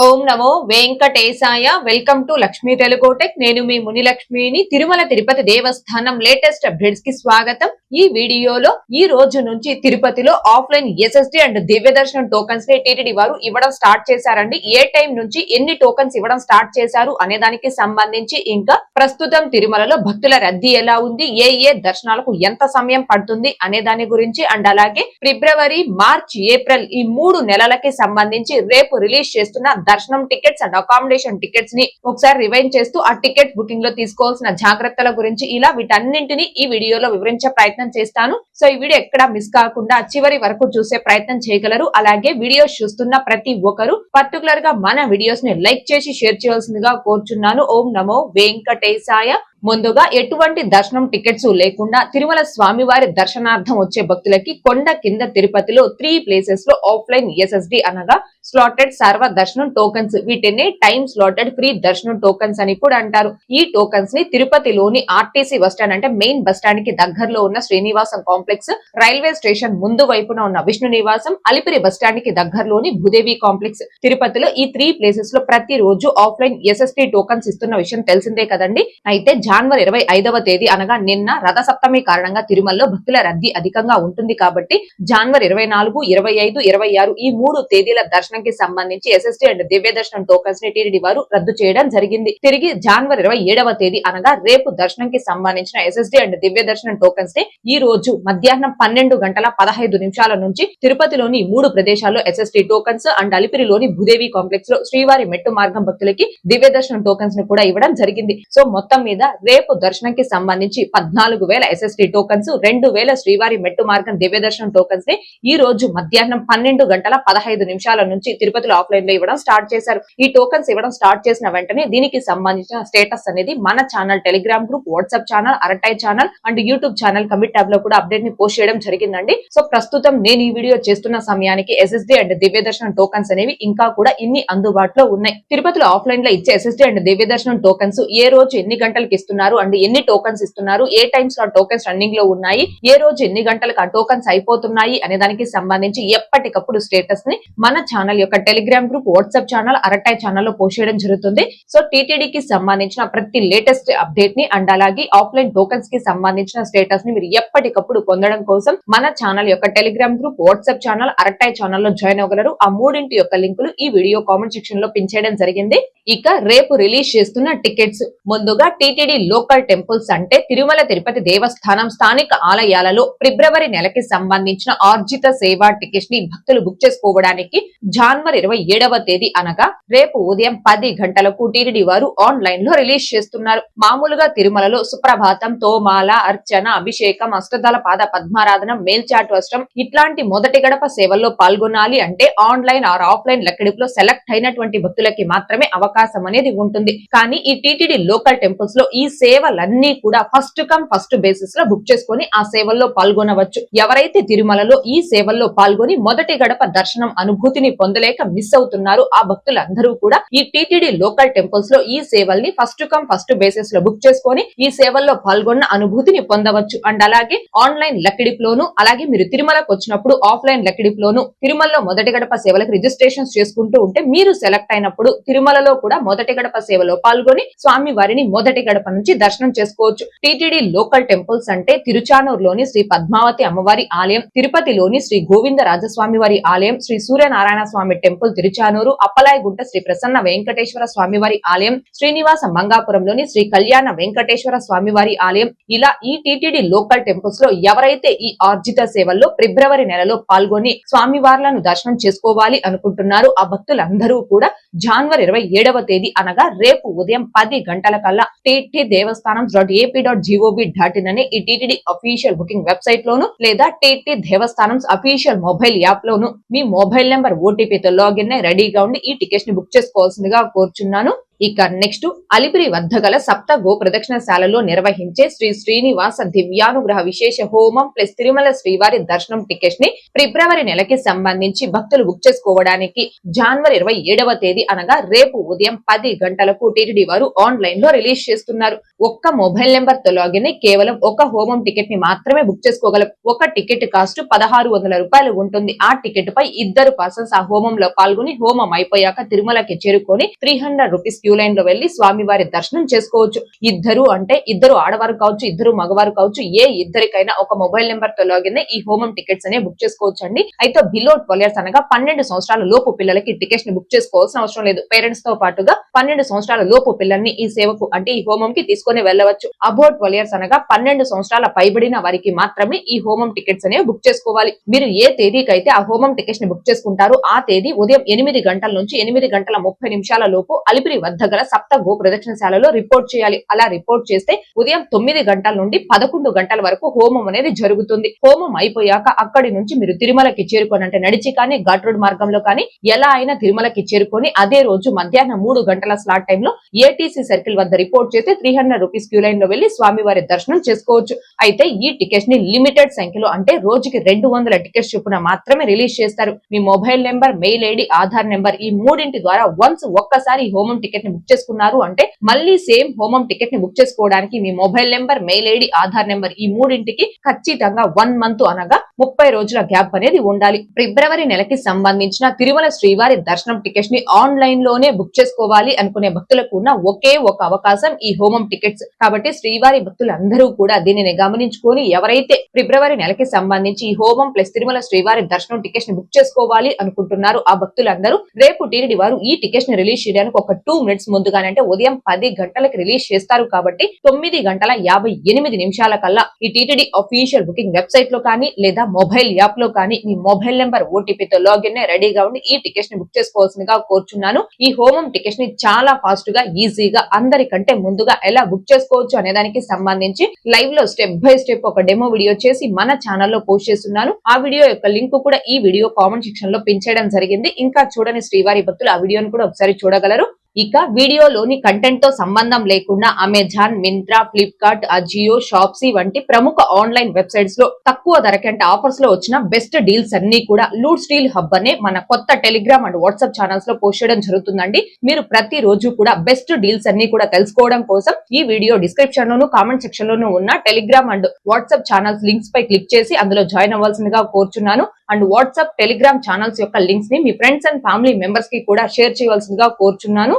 ఓం నమో వెంకటేశాయ. Welcome to Lakshmi Telugu tech. నేను మీ మునిలక్ష్మిని. తిరుమల తిరుపతి దేవస్థానం లేటెస్ట్ అప్డేట్స్ కి స్వాగతం. ఈ వీడియోలో ఈ రోజు నుంచి తిరుపతిలో ఆఫ్లైన్ ఎస్ఎస్డి అండ్ దివ్య దర్శనం టోకన్స్ ని టీటీడీ వారు ఇవ్వడం స్టార్ట్ చేశారండి. ఏ టైం నుంచి ఎన్ని టోకన్స్ ఇవ్వడం స్టార్ట్ చేశారు అనే దానికి సంబంధించి, ఇంకా ప్రస్తుతం తిరుమలలో భక్తుల రద్దీ ఎలా ఉంది, ఏ దర్శనాలకు ఎంత సమయం పడుతుంది అనే దాని గురించి, అండ్ అలాగే ఫిబ్రవరి, మార్చ్, ఏప్రిల్ ఈ 3 నెలలకి సంబంధించి రేపు రిలీజ్ చేస్తున్న దర్శనం టికెట్స్ అండ్ అకామిడేషన్ టికెట్స్ ని ఒకసారి రివైండ్ చేస్తూ ఆ టికెట్ బుకింగ్ లో తీసుకోవాల్సిన జాగ్రత్తల గురించి ఇలా వీటన్నింటినీ ఈ వీడియోలో వివరించే ప్రయత్నం చేస్తాను. సో ఈ వీడియో ఎక్కడా మిస్ కాకుండా చివరి వరకు చూసే ప్రయత్నం చేయగలరు. అలాగే వీడియోస్ చూస్తున్న ప్రతి ఒక్కరు పర్టికులర్ గా మన వీడియోస్ ని లైక్ చేసి షేర్ చేయాల్సిందిగా కోరుచున్నాను. ఓం నమో వెంకటేశాయ. ముందుగా ఎటువంటి దర్శనం టికెట్స్ లేకుండా తిరుమల స్వామివారి దర్శనార్థం వచ్చే భక్తులకి కొండ కింద తిరుపతిలో 3 ప్లేసెస్ లో ఆఫ్లైన్ ఎస్ఎస్డి అనగా స్లాటెడ్ సర్వ దర్శనం టోకన్స్, వీటిని టైం స్లాటెడ్ ఫ్రీ దర్శనం టోకన్స్ అని కూడా అంటారు. ఈ టోకన్స్ ని తిరుపతిలోని ఆర్టీసీ బస్ స్టాండ్ అంటే మెయిన్ బస్ స్టాండ్ కి దగ్గరలో ఉన్న శ్రీనివాసం కాంప్లెక్స్, రైల్వే స్టేషన్ ముందు వైపున ఉన్న విష్ణు నివాసం, అలిపిరి బస్ స్టాండ్ కి దగ్గరలోని భూదేవి కాంప్లెక్స్, తిరుపతిలో ఈ 3 ప్లేసెస్ లో ప్రతి రోజు ఆఫ్లైన్ ఎస్ఎస్డి టోకన్స్ ఇస్తున్న విషయం తెలిసిందే కదండి. అయితే జనవరి 25వ తేదీ అనగా నిన్న రథసప్తమి కారణంగా తిరుమలలో భక్తుల రద్దీ అధికంగా ఉంటుంది కాబట్టి జనవరి 24, 25, 26 ఈ 3 తేదీల దర్శనంకి సంబంధించి ఎస్ఎస్డి అండ్ దివ్య దర్శనం టోకన్స్ ని టీటీడీ వారు రద్దు చేయడం జరిగింది. తిరిగి జనవరి 27వ తేదీ అనగా రేపు దర్శనంకి సంబంధించిన ఎస్ఎస్డి అండ్ దివ్య దర్శనం టోకన్స్ ని ఈ రోజు మధ్యాహ్నం 12:15 నుంచి తిరుపతిలోని 3 ప్రదేశాల్లో ఎస్ఎస్డి టోకన్స్ అండ్ అలిపిరిలోని భూదేవి కాంప్లెక్స్ లో శ్రీవారి మెట్టు మార్గం భక్తులకి దివ్య దర్శనం టోకన్స్ ని కూడా ఇవ్వడం జరిగింది. సో మొత్తం మీద రేపు దర్శనంకి సంబంధించి 14,000 ఎస్ఎస్డి టోకన్స్, 2,000 శ్రీవారి మెట్టు మార్గం దివ్య దర్శనం టోకన్స్ ని ఈ రోజు మధ్యాహ్నం 12:15 నుంచి తిరుపతిలో ఆఫ్లైన్ లో ఇవ్వడం స్టార్ట్ చేశారు. ఈ టోకన్స్ ఇవ్వడం స్టార్ట్ చేసిన వెంటనే దీనికి సంబంధించిన స్టేటస్ అనేది మన channel, Telegram group, WhatsApp channel, Arattai channel and YouTube channel commit tab లో కూడా అప్డేట్ ని పోస్ట్ చేయడం జరిగిందండి. సో ప్రస్తుతం నేను ఈ వీడియో చేస్తున్న సమయానికి ఎస్ఎస్డి అండ్ దివ్య దర్శనం టోకన్స్ అనేవి ఇంకా కూడా ఇన్ని అందుబాటులో ఉన్నాయి. తిరుపతిలో ఆఫ్లైన్ లో ఇచ్చే ఎస్ఎస్డి అండ్ దివ్య దర్శనం టోకన్స్ ఏ రోజు ఎన్ని గంటలకి ఇస్తున్నారు అండ్ ఎన్ని టోకన్స్ ఇస్తున్నారు, ఏ టైమ్స్ లో టోకన్స్ రన్నింగ్ లో ఉన్నాయి, ఏ రోజు ఎన్ని గంటలకు ఆ టోకన్స్ అయిపోతున్నాయి అనే దానికి సంబంధించి ఎప్పటికప్పుడు స్టేటస్ ని మన ఛానల్ యొక్క Telegram group, WhatsApp channel, Arattai channel లో పోస్ట్ చేయడం జరుగుతుంది. సో టీటీడీకి సంబంధించిన ప్రతి లేటెస్ట్ అప్డేట్ ని అండ్ అలాగే ఆఫ్లైన్ టోకన్స్ కి సంబంధించిన స్టేటస్ ని మీరు ఎప్పటికప్పుడు పొందడం కోసం మన ఛానల్ యొక్క Telegram group, WhatsApp channel, Arattai channel లో జాయిన్ అవ్వగలరు. ఆ 3 యొక్క లింకులు ఈ వీడియో కామెంట్ సెక్షన్ లో పిన్ చేయడం జరిగింది. ఇక రేపు రిలీజ్ చేస్తున్న టికెట్స్, ముందుగా టీటీడీ లోకల్ టెంపుల్స్ అంటే తిరుమల తిరుపతి దేవస్థానం స్థానిక ఆలయాలలో ఫిబ్రవరి నెలకి సంబంధించిన ఆర్జిత సేవా టికెట్స్ ని భక్తులు బుక్ చేసుకోవడానికి జనవరి 27వ తేదీ అనగా రేపు ఉదయం 10 గంటలకు టీటీడీ వారు ఆన్లైన్ లో రిలీజ్ చేస్తున్నారు. మామూలుగా తిరుమలలో సుప్రభాతం, తోమాల, అర్చన, అభిషేకం, అష్టదళ పాద పద్మారాధన, మేల్చాటు అష్టం ఇట్లాంటి మొదటి గడప సేవల్లో పాల్గొనాలి అంటే ఆన్లైన్ ఆర్ ఆఫ్లైన్ లెక్కడిపులో సెలెక్ట్ అయినటువంటి భక్తులకి మాత్రమే అవకాశం అనేది ఉంటుంది. కానీ ఈ టీటీడీ లోకల్ టెంపుల్స్ లో ఈ సేవలన్నీ కూడా ఫస్ట్ కమ్ ఫస్ట్ బేసిస్ లో బుక్ చేసుకుని ఆ సేవల్లో పాల్గొనవచ్చు. ఎవరైతే తిరుమలలో ఈ సేవల్లో పాల్గొని మొదటి గడప దర్శనం అనుభూతిని పొందలేక మిస్ అవుతున్నారో ఆ భక్తులందరూ కూడా ఈ టీటీడీ లోకల్ టెంపుల్స్ లో ఈ సేవల్ని ఫస్ట్ కమ్ ఫస్ట్ బేసిస్ లో బుక్ చేసుకుని ఈ సేవల్లో పాల్గొన్న అనుభూతిని పొందవచ్చు. అండ్ అలాగే ఆన్లైన్ లెక్కడిపులోను, అలాగే మీరు తిరుమలకు వచ్చినప్పుడు ఆఫ్లైన్ లెక్కడిపులోను తిరుమలలో మొదటి గడప సేవలకు రిజిస్ట్రేషన్ చేసుకుంటూ ఉంటే మీరు సెలెక్ట్ అయినప్పుడు తిరుమలలో కూడా మొదటి గడప సేవలో పాల్గొని స్వామి వారిని మొదటి గడప నుంచి దర్శనం చేసుకోవచ్చు. టీటీడీ లోకల్ టెంపుల్స్ అంటే తిరుచానూరులోని శ్రీ పద్మావతి అమ్మవారి ఆలయం, తిరుపతిలోని శ్రీ గోవింద రాజస్వామి వారి ఆలయం, శ్రీ సూర్యనారాయణ స్వామి టెంపుల్ తిరుచానూరు, అప్పలాయగుంట శ్రీ ప్రసన్న వెంకటేశ్వర స్వామి వారి ఆలయం, శ్రీనివాస మంగాపురంలోని శ్రీ కళ్యాణ వెంకటేశ్వర స్వామి వారి ఆలయం, ఇలా ఈ టీటీడీ లోకల్ టెంపుల్స్ లో ఎవరైతే ఈ ఆర్జిత సేవల్లో ఫిబ్రవరి నెలలో పాల్గొని స్వామివార్లను దర్శనం చేసుకోవాలి అనుకుంటున్నారో ఆ భక్తులందరూ కూడా జనవరి 27వ తేదీ అనగా రేపు ఉదయం 10 గంటలకల్లా టీటీ దేవస్థానం.ap.gov.in అనే ఈ టీటీడీ అఫీషియల్ బుకింగ్ వెబ్సైట్ లోను లేదా టీటీ దేవస్థానం అఫీషియల్ మొబైల్ యాప్ లోను మీ మొబైల్ నెంబర్ ఓటీపీతో లాగిన్ అయి రెడీగా ఉండి ఈ టికెట్స్ ని బుక్ చేసుకోవాల్సిందిగా కోరుచున్నాను. ఇక నెక్స్ట్ అలిపిరి వద్ద గల సప్త గో ప్రదక్షిణశాలలో నిర్వహించే శ్రీ శ్రీనివాస దివ్యానుగ్రహ విశేష హోమం ప్లస్ తిరుమల శ్రీవారి దర్శనం టికెట్స్ ని ఫిబ్రవరి నెలకి సంబంధించి భక్తులు బుక్ చేసుకోవడానికి జనవరి 27వ తేదీ అనగా రేపు ఉదయం 10 గంటలకు టీటీడీ వారు ఆన్లైన్ లో రిలీజ్ చేస్తున్నారు. ఒక్క మొబైల్ నెంబర్ తో లాగిన్ కేవలం ఒక హోమం టికెట్ ని మాత్రమే బుక్ చేసుకోగలం. ఒక టికెట్ కాస్ట్ 1600 రూపాయలు ఉంటుంది. ఆ టికెట్ పై 2 పర్సన్స్ ఆ హోమంలో పాల్గొని హోమం అయిపోయాక తిరుమలకి చేరుకొని 300 రూపీస్ క్యూ లైన్ లో వెళ్లి స్వామివారి దర్శనం చేసుకోవచ్చు. ఇద్దరు అంటే ఇద్దరు ఆడవారు కావచ్చు, ఇద్దరు మగవారు కావచ్చు, ఏ ఇద్దరికైనా ఒక మొబైల్ నెంబర్ తో లాగిన్ ఈ హోమం టికెట్స్ అనే బుక్ చేసుకోవచ్చు అండి. అయితే బిలో 12 ఇయర్స్ అనగా 12 సంవత్సరాల లోపు పిల్లలకి టికెట్స్ ని బుక్ చేసుకోవాల్సిన అవసరం లేదు. పేరెంట్స్ తో పాటుగా 12 సంవత్సరాల లోపు పిల్లల్ని ఈ సేవకు అంటే ఈ హోమం కి తీసుకొని వెళ్ళవచ్చు. అబౌట్ 12 ఇయర్స్ అనగా 12 సంవత్సరాల పైబడిన వారికి మాత్రమే ఈ హోమం టికెట్స్ అనేవి బుక్ చేసుకోవాలి. మీరు ఏ తేదీకైతే ఆ హోమం టికెట్స్ ని బుక్ చేసుకుంటారో ఆ తేదీ ఉదయం 8 గంటల నుంచి 8:30 లోపు అలిపిరి వద్ద గల సప్త గో ప్రదక్షిణశాలలో రిపోర్ట్ చేయాలి. అలా రిపోర్ట్ చేస్తే ఉదయం 9 గంటల నుండి 11 గంటల వరకు హోమం అనేది జరుగుతుంది. హోమం అయిపోయాక అక్కడి నుంచి మీరు తిరుమలకి చేరుకొని అంటే నడిచి కానీ ఘాట్ రోడ్ మార్గంలో కానీ ఎలా అయినా తిరుమలకి చేరుకొని అదే రోజు మధ్యాహ్నం 3 గంటల స్లాట్ టైంలో ఏటీసీ సర్కిల్ వద్ద రిపోర్ట్ చేస్తే 300 రూపీస్ క్యూ లైన్ లో వెళ్లి స్వామివారి దర్శనం చేసుకోవచ్చు. అయితే ఈ టికెట్స్ ని లిమిటెడ్ సంఖ్యలో అంటే రోజుకి 200 టికెట్స్ చొప్పున మాత్రమే రిలీజ్ చేస్తారు. మీ mobile number, mail ID, Aadhaar number ఈ మూడింటి ద్వారా వన్స్ ఒక్కసారి ఈ హోమం టికెట్ ని బుక్ చేసుకున్నారు అంటే మళ్ళీ సేమ్ హోమం టికెట్ ని బుక్ చేసుకోవడానికి మీ mobile number, mail ID, Aadhaar number ఈ మూడింటికి ఖచ్చితంగా 1 మంత్ అనగా 30 రోజుల గ్యాప్ అనేది ఉండాలి. ఫిబ్రవరి నెలకి సంబంధించిన తిరుమల శ్రీవారి దర్శనం టికెట్స్ ని ఆన్లైన్ లోనే బుక్ చేసుకోవాలి అనుకునే భక్తులకు ఉన్న ఒకే ఒక అవకాశం ఈ హోమం టికెట్స్. కాబట్టి శ్రీవారి భక్తులందరూ కూడా దీనిని గమనించుకొని ఎవరైతే ఫిబ్రవరి నెలకి సంబంధించి ఈ హోమం ప్లస్ తిరుమల శ్రీవారి దర్శనం టికెట్స్ ని బుక్ చేసుకోవాలి అనుకుంటున్నారు ఆ భక్తులందరూ రేపు టీటీడీ వారు ఈ టికెట్స్ ని రిలీజ్ చేయడానికి ఒక 2 మినిట్స్ ముందుగానే అంటే ఉదయం 10 గంటలకు రిలీజ్ చేస్తారు. కాబట్టి 9:58 కల్లా ఈ టీటీడీ అఫీషియల్ బుకింగ్ వెబ్సైట్ లో కానీ లేదా మొబైల్ యాప్ లో కానీ మీ మొబైల్ నెంబర్ ఓటీపీతో లాగిన్ రెడీగా ఉండి ఈ టికెట్స్ ని బుక్ చేసుకోవాల్సిందిగా కోరుచున్నాను. ఈ హోమం టికెట్స్ ని చాలా ఫాస్ట్ గా ఈజీగా అందరికంటే ముందుగా ఎలా బుక్ చేసుకోవచ్చు అనే దానికి సంబంధించి లైవ్ లో స్టెప్ బై స్టెప్ ఒక డెమో వీడియో చేసి మన ఛానల్లో పోస్ట్ చేస్తున్నాను. ఆ వీడియో యొక్క లింక్ కూడా ఈ వీడియో కామెంట్ సెక్షన్ లో పిన్ చేయడం జరిగింది. ఇంకా చూడని శ్రీవారి భక్తులు ఆ వీడియోని కూడా ఒకసారి చూడగలరు. ఇక వీడియోలోని కంటెంట్ తో సంబంధం లేకుండా అమెజాన్, మింత్రా, ఫ్లిప్కార్ట్, అజియో, షాప్సీ వంటి ప్రముఖ ఆన్లైన్ వెబ్సైట్స్ లో తక్కువ ధరకంటే ఆఫర్స్ లో వచ్చిన బెస్ట్ డీల్స్ అన్ని కూడా లూట్ స్టీల్ హబ్ అనే మన కొత్త టెలిగ్రామ్ అండ్ వాట్సాప్ ఛానల్స్ లో పోస్ట్ చేయడం జరుగుతుందండి. మీరు ప్రతి రోజు కూడా బెస్ట్ డీల్స్ అన్ని కూడా తెలుసుకోవడం కోసం ఈ వీడియో డిస్క్రిప్షన్ లోను, కామెంట్ సెక్షన్ లోను ఉన్న Telegram and WhatsApp channels links పై క్లిక్ చేసి అందులో జాయిన్ అవ్వాల్సిందిగా కోరుచున్నాను. అండ్ వాట్సాప్, టెలిగ్రామ్ ఛానల్స్ యొక్క లింక్స్ ని మీ ఫ్రెండ్స్ అండ్ ఫ్యామిలీ మెంబర్స్ కి కూడా షేర్ చేయవలసిందిగా కోరుచున్నాను.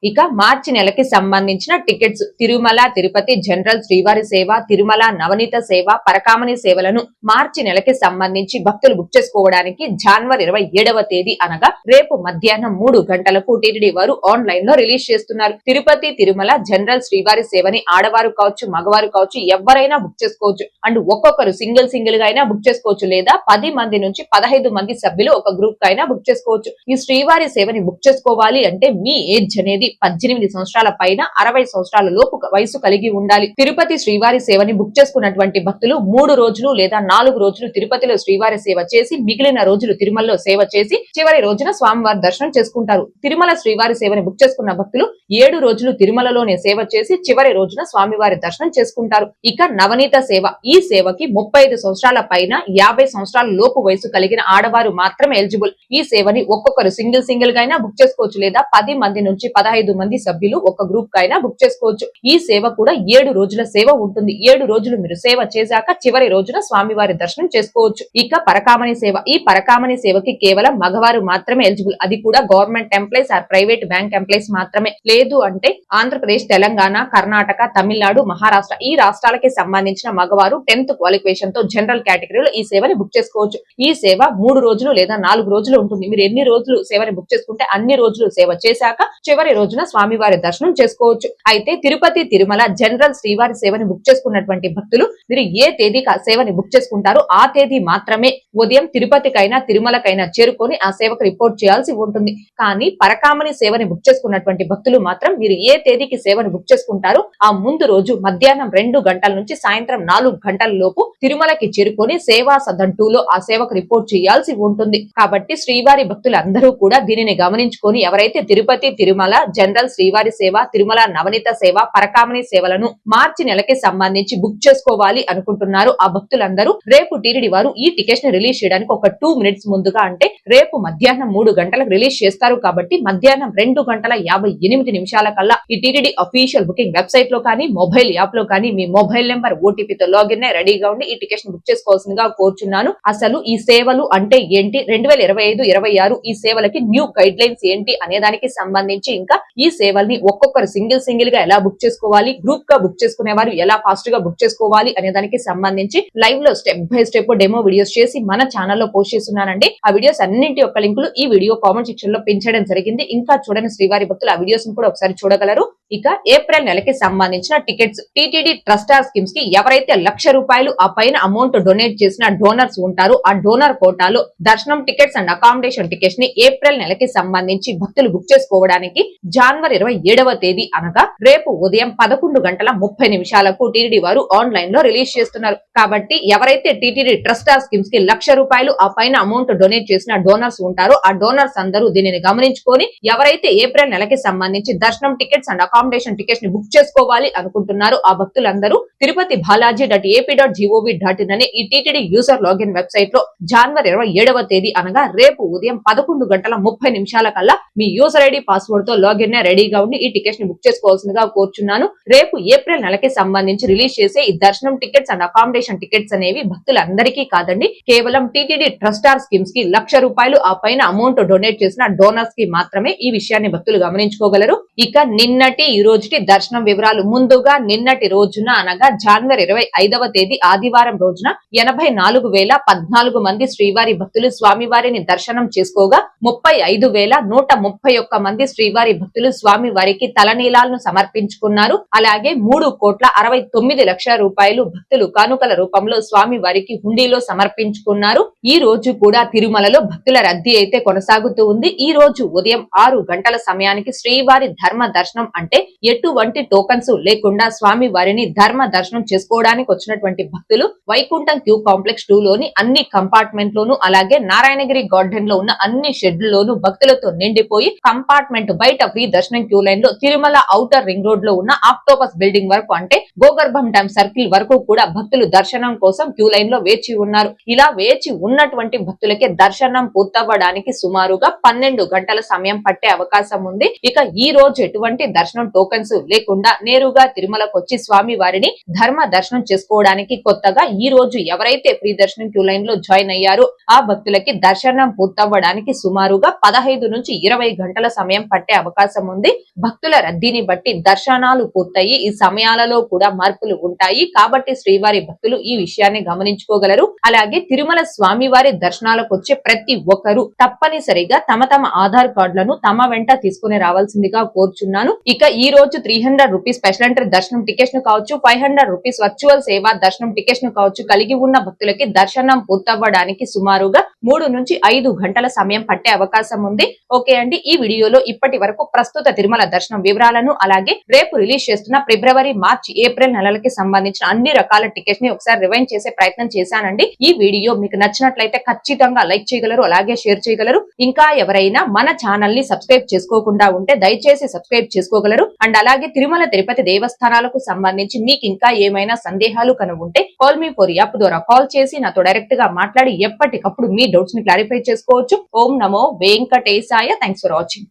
ఇక మార్చి నెలకి సంబంధించిన టికెట్స్ తిరుమల తిరుపతి జనరల్ శ్రీవారి సేవ, తిరుమల నవనీత సేవ, పరకామణి సేవలను మార్చి నెలకి సంబంధించి భక్తులు బుక్ చేసుకోవడానికి జనవరి 27వ తేదీ అనగా రేపు మధ్యాహ్నం 3 గంటలకు టీటీడీ వారు ఆన్లైన్ లో రిలీజ్ చేస్తున్నారు. తిరుపతి తిరుమల జనరల్ శ్రీవారి సేవని ఆడవారు కావచ్చు, మగవారు కావచ్చు ఎవరైనా బుక్ చేసుకోవచ్చు. అండ్ ఒక్కొక్కరు సింగిల్ గా అయినా బుక్ చేసుకోవచ్చు లేదా 10 మంది నుంచి 15 మంది సభ్యులు ఒక గ్రూప్ అయినా బుక్ చేసుకోవచ్చు. ఈ శ్రీవారి సేవని బుక్ చేసుకోవాలి అంటే మీ ఏజ్ అనేది 18 సంవత్సరాల పైన 60 సంవత్సరాల లోపు వయసు కలిగి ఉండాలి. తిరుపతి శ్రీవారి సేవని బుక్ చేసుకున్నటువంటి భక్తులు 3 రోజులు లేదా 4 రోజులు తిరుపతిలో శ్రీవారి సేవ చేసి మిగిలిన రోజులు తిరుమలలో సేవ చేసి చివరి రోజున స్వామివారి దర్శనం చేసుకుంటారు. తిరుమల శ్రీవారి సేవని బుక్ చేసుకున్న భక్తులు 7 రోజులు తిరుమలలోనే సేవ చేసి చివరి రోజున స్వామివారి దర్శనం చేసుకుంటారు. ఇక నవనీత సేవ, ఈ సేవకి 35 సంవత్సరాల పైన 50 సంవత్సరాల లోపు వయసు కలిగిన ఆడవారు మాత్రమే ఎలిజిబుల్. ఈ సేవని ఒక్కొక్కరు సింగిల్ గా అయినా బుక్ చేసుకోవచ్చు లేదా 10 మంది నుంచి 15 మంది సభ్యులు ఒక గ్రూప్ కైనా బుక్ చేసుకోవచ్చు. ఈ సేవ కూడా 7 రోజుల సేవ ఉంటుంది. 7 రోజులు మీరు సేవ చేశాక చివరి రోజున స్వామివారి దర్శనం చేసుకోవచ్చు. ఇక పరకామణి సేవ, ఈ పరకామణి సేవకి కేవలం మగవారు మాత్రమే ఎలిజిబుల్. అది కూడా government employees or private bank employees మాత్రమే. లేదు అంటే ఆంధ్రప్రదేశ్, తెలంగాణ, కర్ణాటక, తమిళనాడు, మహారాష్ట్ర ఈ రాష్ట్రాలకి సంబంధించిన మగవారు 10th క్వాలిఫికేషన్ తో జనరల్ కేటగిరీలో ఈ సేవని బుక్ చేసుకోవచ్చు. ఈ సేవ 3 రోజులు లేదా 4 రోజులు ఉంటుంది. మీరు ఎన్ని రోజులు సేవని బుక్ చేసుకుంటే అన్ని రోజులు సేవ చేశాక చివరి రోజున స్వామివారి దర్శనం చేసుకోవచ్చు. అయితే తిరుపతి తిరుమల జనరల్ శ్రీవారి సేవని బుక్ చేసుకున్నటువంటి భక్తులు మీరు ఏ తేదీకి ఆ సేవని బుక్ చేసుకుంటారో ఆ తేదీ మాత్రమే ఉదయం తిరుపతికైనా తిరుమలకైనా చేరుకొని ఆ సేవకు రిపోర్ట్ చేయాల్సి ఉంటుంది. కానీ పరకామణి సేవని బుక్ చేసుకున్నటువంటి భక్తులు మాత్రం మీరు ఏ తేదీకి సేవని బుక్ చేసుకుంటారో ఆ ముందు రోజు మధ్యాహ్నం 2 గంటల నుంచి సాయంత్రం 4 గంటల లోపు తిరుమలకి చేరుకొని సేవా సదన్ 2లో ఆ సేవకు రిపోర్ట్ చేయాల్సి ఉంటుంది. కాబట్టి శ్రీవారి భక్తులందరూ కూడా దీనిని గమనించుకొని ఎవరైతే తిరుపతి తిరుమల జనరల్ శ్రీవారి సేవ, తిరుమల నవనీత సేవ, పరకామణి సేవలను మార్చి నెలకి సంబంధించి బుక్ చేసుకోవాలి అనుకుంటున్నారు ఆ భక్తులందరూ. రేపు టీటీడీ వారు ఈ టికెట్స్ ని రిలీజ్ చేయడానికి ఒక 2 minutes ముందుగా, అంటే రేపు మధ్యాహ్నం 3 గంటలకు రిలీజ్ చేస్తారు కాబట్టి మధ్యాహ్నం 2:58 కల్లా ఈ టీటీడీ అఫీషియల్ బుకింగ్ వెబ్సైట్ లో కానీ మొబైల్ యాప్ లో కానీ మీ మొబైల్ నెంబర్ ఓటీపీతో లాగిన్ అయి రెడీగా ఉండి ఈ టికెట్స్ ని బుక్ చేసుకోవాల్సిందిగా కోరుచున్నాను. అసలు ఈ సేవలు అంటే ఏంటి, 2025-26 ఈ సేవలకి న్యూ గైడ్ లైన్స్ ఏంటి అనే దానికి సంబంధించి, ఇంకా ఈ సేవల్ని ఒక్కొక్కరు సింగిల్ గా ఎలా బుక్ చేసుకోవాలి, గ్రూప్ గా బుక్ చేసుకునే వారు ఎలా ఫాస్ట్ గా బుక్ చేసుకోవాలి అనే దానికి సంబంధించి లైవ్ లో step by step demo videos చేసి మన ఛానల్లో పోస్ట్ చేస్తున్నానండి. ఆ వీడియోస్ అన్నింటి యొక్క లింకులు ఈ వీడియో కామెంట్ సెక్షన్ లో పెంచడం జరిగింది. ఇంకా చూడని శ్రీవారి భక్తులు ఆ వీడియోస్ కూడా ఒకసారి చూడగలరు. ఇక ఏప్రిల్ నెలకి సంబంధించిన టికెట్స్ టీటీడీ ట్రస్టార్ స్కీమ్స్ కి ఎవరైతే ₹1,00,000 ఆ పైన అమౌంట్ డొనేట్ చేసిన డోనర్స్ ఉంటారో ఆ డోనర్ కోటాలో దర్శనం టికెట్స్ అండ్ అకామిడేషన్ టికెట్స్ ని ఏప్రిల్ నెలకి సంబంధించి భక్తులు బుక్ చేసుకోవడానికి జనవరి 27వ తేదీ అనగా రేపు ఉదయం 11:30 టీటీడీ వారు ఆన్లైన్ లో రిలీజ్ చేస్తున్నారు. కాబట్టి ఎవరైతే టీటీడీ ట్రస్టార్ స్కీమ్స్ కి ₹1,00,000 ఆ పైన అమౌంట్ డొనేట్ చేసిన డోనర్స్ ఉంటారో ఆ డోనర్స్ అందరూ దీనిని గమనించుకొని ఎవరైతే ఏప్రిల్ నెలకి సంబంధించి దర్శనం టికెట్స్ అండ్ అకామిడేషన్ టికెట్స్ ని బుక్ చేసుకోవాలి అనుకుంటున్నారు ఆ భక్తులందరూ తిరుపతి balaji.ap.gov.in అనే ఈ టీటీడీ యూజర్ లాగిన్ వెబ్సైట్ లో జనవరి 27వ తేదీ అనగా రేపు ఉదయం 11:30 కల్లా మీ యూజర్ ఐడి పాస్వర్డ్ తో లాగిన్ రెడీగా ఉండి ఈ టికెట్స్ ని బుక్ చేసుకోవాల్సిందిగా కోరుచున్నాను. రేపు ఏప్రిల్ నెలకి సంబంధించి రిలీజ్ చేసే ఈ దర్శనం టికెట్స్ అండ్ అకామిడేషన్ టికెట్స్ అనేవి భక్తులందరికీ కాదండి, కేవలం టీటీడీ ట్రస్టార్ స్కీమ్స్ కి ₹1,00,000 ఆ పైన అమౌంట్ డొనేట్ చేసిన డోనర్స్ కి మాత్రమే. ఈ విషయాన్ని భక్తులు గమనించుకోగలరు. ఇక నిన్నటి ఈ రోజుటి దర్శనం వివరాలు. ముందుగా నిన్నటి రోజున అనగా జనవరి 25వ తేదీ ఆదివారం రోజున 84,014 మంది శ్రీవారి భక్తులు స్వామివారిని దర్శనం చేసుకోగా 35,131 మంది శ్రీవారి భక్తులు స్వామి వారికి తలనీలాలను సమర్పించుకున్నారు. అలాగే 3,69,00,000 భక్తులు కానుకల రూపంలో స్వామి వారికి హుండీలో సమర్పించుకున్నారు. ఈ రోజు కూడా తిరుమలలో భక్తుల రద్దీ అయితే కొనసాగుతూ ఉంది. ఈ రోజు ఉదయం 6 గంటల సమయానికి శ్రీవారి ధర్మ దర్శనం అంటే ఎటువంటి టోకన్స్ లేకుండా స్వామి వారిని ధర్మ దర్శనం చేసుకోవడానికి వచ్చినటువంటి భక్తులు వైకుంఠం క్యూ కాంప్లెక్స్ 2 లోని అన్ని కంపార్ట్మెంట్ లోను అలాగే నారాయణగిరి గార్డెన్ లో ఉన్న అన్ని షెడ్లలోను భక్తులతో నిండిపోయి కంపార్ట్మెంట్ బయట ఫ్రీ దర్శనం క్యూ లైన్ లో తిరుమల ఔటర్ రింగ్ రోడ్ లో ఉన్న ఆక్టోపస్ బిల్డింగ్ వరకు అంటే గోగర్భం డ్యామ్ సర్కిల్ వరకు కూడా భక్తులు దర్శనం కోసం క్యూ లైన్ లో వేచి ఉన్నారు. ఇలా వేచి ఉన్నటువంటి భక్తులకే దర్శనం పూర్తవ్వడానికి సుమారుగా 12 గంటల సమయం పట్టే అవకాశం ఉంది. ఇక ఈ రోజు ఎటువంటి దర్శనం టోకన్స్ లేకుండా నేరుగా తిరుమలకు వచ్చి స్వామి వారిని ధర్మ దర్శనం చేసుకోవడానికి కొత్తగా ఈ రోజు ఎవరైతే ఫ్రీ దర్శనం క్యూ లైన్ లో జాయిన్ అయ్యారో ఆ భక్తులకి దర్శనం పూర్తవ్వడానికి సుమారుగా 15 నుంచి 20 గంటల సమయం పట్టే అవకాశం ఉంది. భక్తుల రద్దీని బట్టి దర్శనాలు పూర్తయి ఈ సమయాలలో కూడా మార్పులు ఉంటాయి కాబట్టి శ్రీవారి భక్తులు ఈ విషయాన్ని గమనించుకోగలరు. అలాగే తిరుమల స్వామివారి దర్శనాలకు వచ్చే ప్రతి ఒక్కరూ తప్పనిసరిగా తమ ఆధార్ కార్డులను తమ వెంట తీసుకుని రావాల్సిందిగా కోరుచున్నాను. ఇక ఈ రోజు ₹300 స్పెషల్ ఎంట్రీ దర్శనం టికెట్స్ ను కావచ్చు, ₹500 వర్చువల్ సేవా దర్శనం టికెట్స్ ను కావచ్చు కలిగి ఉన్న భక్తులకి దర్శనం పూర్తవ్వడానికి సుమారుగా 3 నుంచి 5 గంటల సమయం పట్టే అవకాశం ఉంది. ఓకే అండి, ఈ వీడియోలో ఇప్పటి వరకు ప్రస్తుత తిరుమల దర్శనం వివరాలను అలాగే రేపు రిలీజ్ చేస్తున్న ఫిబ్రవరి, మార్చి, ఏప్రిల్ నెలలకి సంబంధించిన అన్ని రకాల టికెట్స్ ని ఒకసారి రివైండ్ చేసే ప్రయత్నం చేశానండి. ఈ వీడియో మీకు నచ్చినట్లయితే ఖచ్చితంగా లైక్ చేయగలరు, అలాగే షేర్ చేయగలరు. ఇంకా ఎవరైనా మన ఛానల్ ని సబ్స్క్రైబ్ చేసుకోకుండా ఉంటే దయచేసి సబ్స్క్రైబ్ చేసుకోగలరు. అండ్ అలాగే తిరుమల తిరుపతి దేవస్థానాలకు సంబంధించి మీకు ఇంకా ఏమైనా సందేహాలు కనుగొంటే కాల్ మీ ఫర్ యాప్ ద్వారా కాల్ చేసి నాతో డైరెక్ట్ గా మాట్లాడి ఎప్పటికప్పుడు మీ డౌట్స్ ని క్లారిఫై చేసుకోవచ్చు. ఓం నమో వెంకటేశాయ. Thanks for watching.